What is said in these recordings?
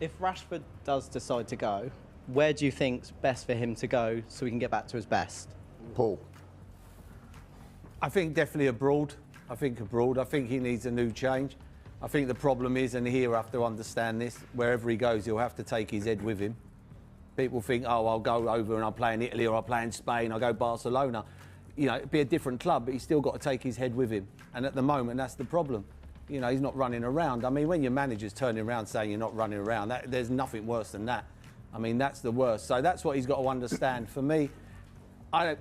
If Rashford does decide to go, where do you think's best for him to go so he can get back to his best? Paul? I think definitely abroad. I think he needs a new change. I think the problem is, and he'll have to understand this, wherever he goes, he'll have to take his head with him. People think, oh, I'll go over and I'll play in Italy or I'll play in Spain, I'll go Barcelona. You know, it'd be a different club, but he's still got to take his head with him. And at the moment, that's the problem. You know, he's not running around. I mean, when your manager's turning around saying you're not running around, there's nothing worse than that. I mean, that's the worst. So that's what he's got to understand. For me, I'm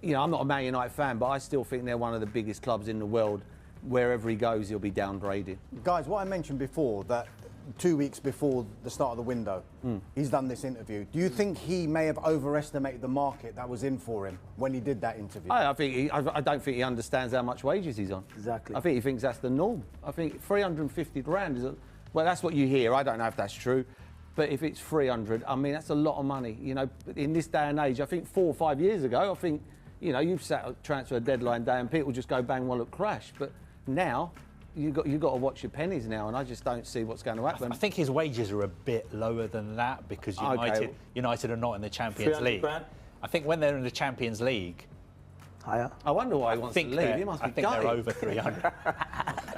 not a Man United fan, but I still think they're one of the biggest clubs in the world. Wherever he goes, he'll be downgraded. Guys, what I mentioned before, that 2 weeks before the start of the window, he's done this interview. Do you think he may have overestimated the market that was in for him when he did that interview? I don't think he understands how much wages he's on. Exactly. I think he thinks that's the norm. I think 350 grand is, well, that's what you hear. I don't know if that's true. But if it's 300, I mean, that's a lot of money. You know, in this day and age, I think 4 or 5 years ago, I think, you know, you've sat at transfer deadline day and people just go bang, well, look, crash. But now, you've got to watch your pennies now, and I just don't see what's going to happen. I think his wages are a bit lower than that because United are not in the Champions League. Grand? I think when they're in the Champions League, higher. I wonder why he wants to leave. He must be I think they're over 300.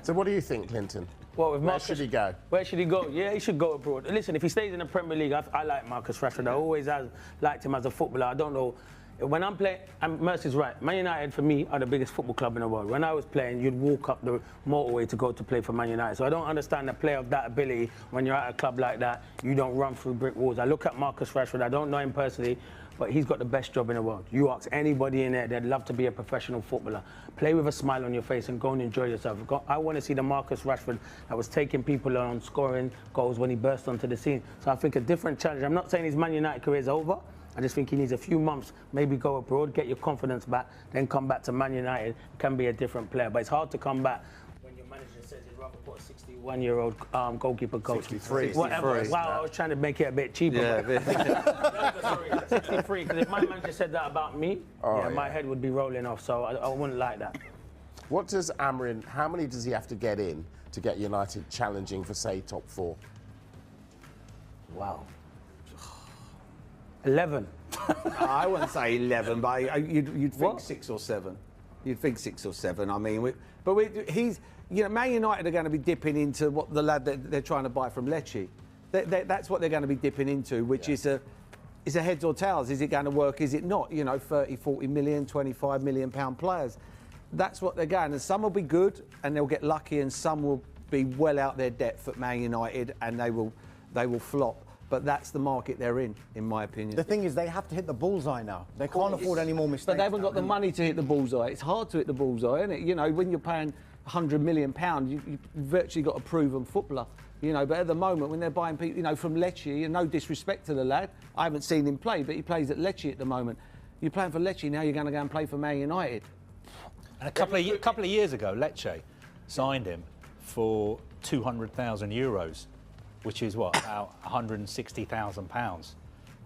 So what do you think, Clinton? Well, with Where should he go? Where should he go? Yeah, he should go abroad. Listen, if he stays in the Premier League, I like Marcus Rashford. I always have liked him as a footballer. I don't know. When I'm playing, and Mercy's right, Man United for me are the biggest football club in the world. When I was playing, you'd walk up the motorway to go to play for Man United. So I don't understand a player of that ability when you're at a club like that, you don't run through brick walls. I look at Marcus Rashford, I don't know him personally, but he's got the best job in the world. You ask anybody in there, they'd love to be a professional footballer. Play with a smile on your face and go and enjoy yourself. I want to see the Marcus Rashford that was taking people on, scoring goals when he burst onto the scene. So I think a different challenge. I'm not saying his Man United career is over. I just think he needs a few months, maybe go abroad, get your confidence back, then come back to Man United, can be a different player. But it's hard to come back when your manager says he'd rather put a 61-year-old goalkeeper coach. 63. Whatever. Wow, I was trying to make it a bit cheaper. Yeah, 63, because if my manager said that about me, my head would be rolling off, so I wouldn't like that. What does Amrin, how many does he have to get in to get United challenging for, say, top 4? Wow. 11. I wouldn't say 11, but you'd think 6 or 7. You'd think 6 or 7. I mean, Man United are going to be dipping into what the lad that they're trying to buy from Leach. That's what they're going to be dipping into, which is a heads or tails. Is it going to work? Is it not? You know, 30, 40 million, 25 million pound players. That's what they're going. And some will be good and they'll get lucky, and some will be well out their depth at Man United and they will flop. But that's the market they're in my opinion. The thing is, they have to hit the bullseye now. They can't afford any more mistakes. But they haven't got the money to hit the bullseye. It's hard to hit the bullseye, isn't it? You know, when you're paying £100 million, you've virtually got a proven footballer. You know, but at the moment, when they're buying people, you know, from Leach, and no disrespect to the lad, I haven't seen him play, but he plays at Leach at the moment. You're playing for Leach, now you're going to go and play for Man United. And a couple of years ago, Leach signed him for €200,000. Which is what, about £160,000.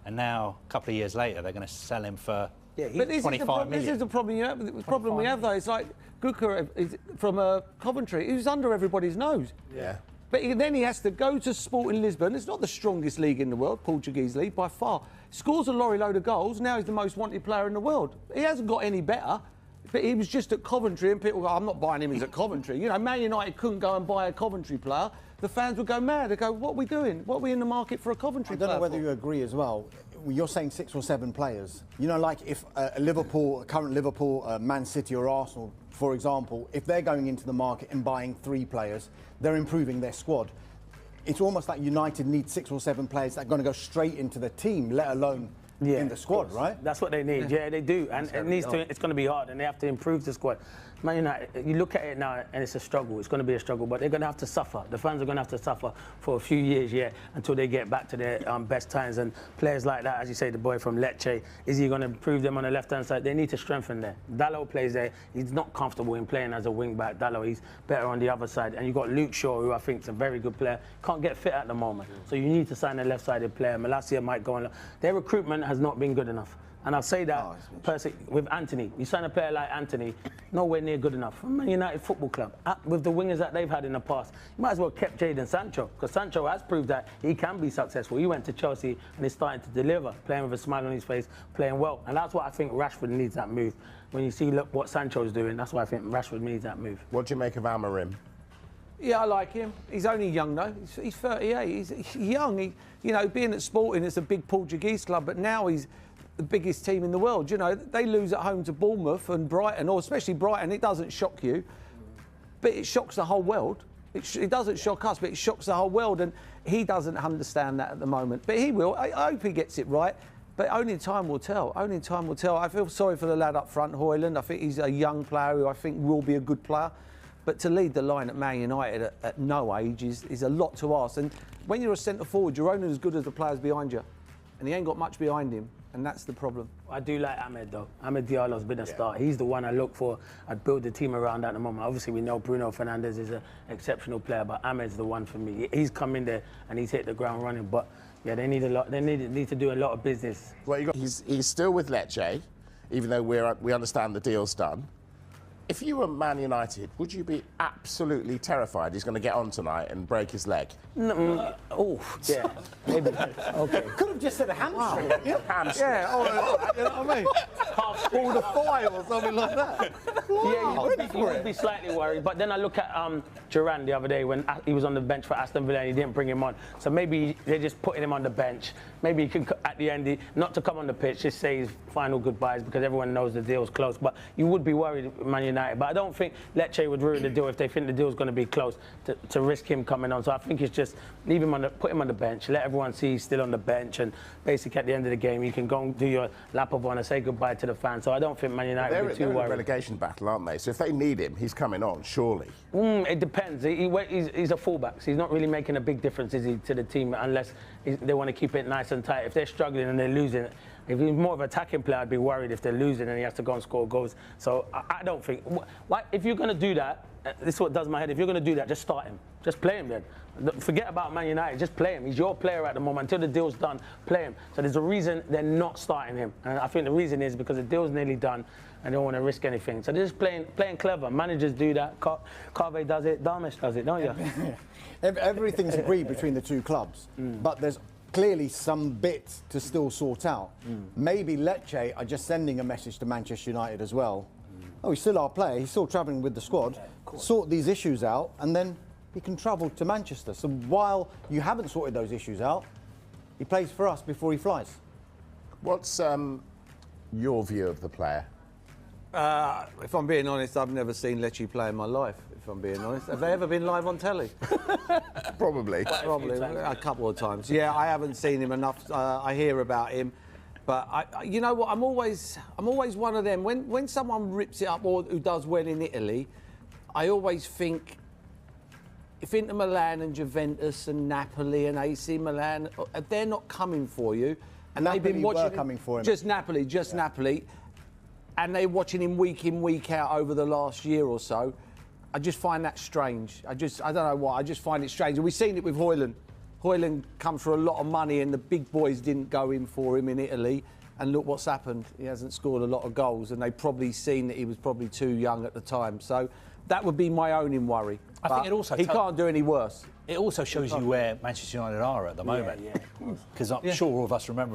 And now, a couple of years later, they're going to sell him for 25 million. This is the problem you have. The problem we have, though, is like Gyokeres is from Coventry. He was under everybody's nose. Yeah. But then he has to go to Sporting Lisbon. It's not the strongest league in the world, Portuguese league, by far. Scores a lorry load of goals. Now he's the most wanted player in the world. He hasn't got any better. But he was just at Coventry, and people go, I'm not buying him, he's at Coventry. You know, Man United couldn't go and buy a Coventry player. The fans would go mad. They'd go, what are we doing? What are we in the market for a Coventry player? I don't know whether you agree as well. You're saying 6 or 7 players. You know, like if current Liverpool, Man City or Arsenal, for example, if they're going into the market and buying 3 players, they're improving their squad. It's almost like United need 6 or 7 players that are going to go straight into the team, let alone in the squad, right? That's what they need. Yeah, they do, and it's going to be hard, and they have to improve the squad. Man United, you look at it now, and it's a struggle. It's going to be a struggle, but they're going to have to suffer. The fans are going to have to suffer for a few years, until they get back to their best times. And players like that, as you say, the boy from Leche, is he going to improve them on the left-hand side? They need to strengthen there. Dalot plays there. He's not comfortable in playing as a wing-back. Dalot, he's better on the other side. And you've got Luke Shaw, who I think is a very good player. Can't get fit at the moment. So you need to sign a left-sided player. Malacia might go on. Their recruitment recruitment has not been good enough. And I'll say that with Anthony. You sign a player like Anthony, nowhere near good enough. For Man United Football Club, with the wingers that they've had in the past, you might as well kept Jadon Sancho, because Sancho has proved that he can be successful. He went to Chelsea and is starting to deliver, playing with a smile on his face, playing well. And that's what I think Rashford needs, that move. When you see what Sancho's doing, that's why I think Rashford needs that move. What do you make of Amorim? Yeah, I like him. He's only young though. He's 38. He's young. Being at Sporting, it's a big Portuguese club, but now he's the biggest team in the world. They lose at home to Bournemouth and Brighton, or especially Brighton. It doesn't shock you, but it shocks the whole world. It doesn't shock us, but it shocks the whole world, and he doesn't understand that at the moment. But he will. I hope he gets it right, but only time will tell. Only time will tell. I feel sorry for the lad up front, Højlund. I think he's a young player who I think will be a good player. But to lead the line at Man United at no age is a lot to ask. And when you're a centre forward, you're only as good as the players behind you, and he ain't got much behind him. And that's the problem. I do like Ahmed, though. Ahmed Diallo's been a star. He's the one I look for. I'd build the team around at the moment. Obviously, we know Bruno Fernandes is an exceptional player, but Ahmed's the one for me. He's come in there and he's hit the ground running. But yeah, they need a lot. They need to do a lot of business. Well, he's still with Lecce, even though we understand the deal's done. If you were Man United, would you be absolutely terrified he's going to get on tonight and break his leg? Yeah, maybe. Okay. Could have just said a hamstring. Hamstring. Yeah, you know what I mean? Pull the fire or something like that. Yeah, you would be slightly worried. But then I look at Duran the other day when he was on the bench for Aston Villa and he didn't bring him on. So maybe they're just putting him on the bench. Maybe he can, at the end, not to come on the pitch, just say his final goodbyes because everyone knows the deal's close. But you would be worried, Man United. But I don't think Lecce would ruin the deal if they think the deal's going to be close to risk him coming on. So I think it's just put him on the bench, let everyone see he's still on the bench, and basically at the end of the game you can go and do your lap of honour, say goodbye to the fans. So I don't think Man United would be too worried. They're in a relegation battle, aren't they? So if they need him, he's coming on, surely. It depends. He's a fullback, so he's not really making a big difference, is he, to the team, unless they want to keep it nice and tight. If they're struggling and they're losing, if he's more of an attacking player, I'd be worried if they're losing and he has to go and score goals. So I don't think. If you're going to do that, this is what does my head. If you're going to do that, just start him. Just play him then. Forget about Man United. Just play him. He's your player at the moment. Until the deal's done, play him. So there's a reason they're not starting him. And I think the reason is because the deal's nearly done and they don't want to risk anything. So they're just playing clever. Managers do that. Carve does it. Darmish does it, don't you? Everything's agreed between the two clubs, but there's clearly some bits to still sort out. Maybe Lecce are just sending a message to Manchester United as well. Oh, he's still our player. He's still travelling with the squad. Sort these issues out, and then he can travel to Manchester. So while you haven't sorted those issues out, he plays for us before he flies. What's your view of the player? If I'm being honest, I've never seen Lecce play in my life, if I'm being honest. Have they ever been live on telly? Probably. Probably, a couple of times. Yeah, I haven't seen him enough. I hear about him. But you know what? I'm always one of them. When someone rips it up or who does well in Italy, I always think if Inter Milan and Juventus and Napoli and AC Milan, if they're not coming for you, and they've been watching coming for him. Just Napoli, and they're watching him week in, week out over the last year or so, I just find that strange. I don't know why. I just find it strange. And we've seen it with Højlund. Højlund comes for a lot of money and the big boys didn't go in for him in Italy. And look what's happened. He hasn't scored a lot of goals and they've probably seen that he was probably too young at the time. So that would be my only worry. I think it also... He can't do any worse. It also shows you where Manchester United are at the moment. Because I'm sure all of us remember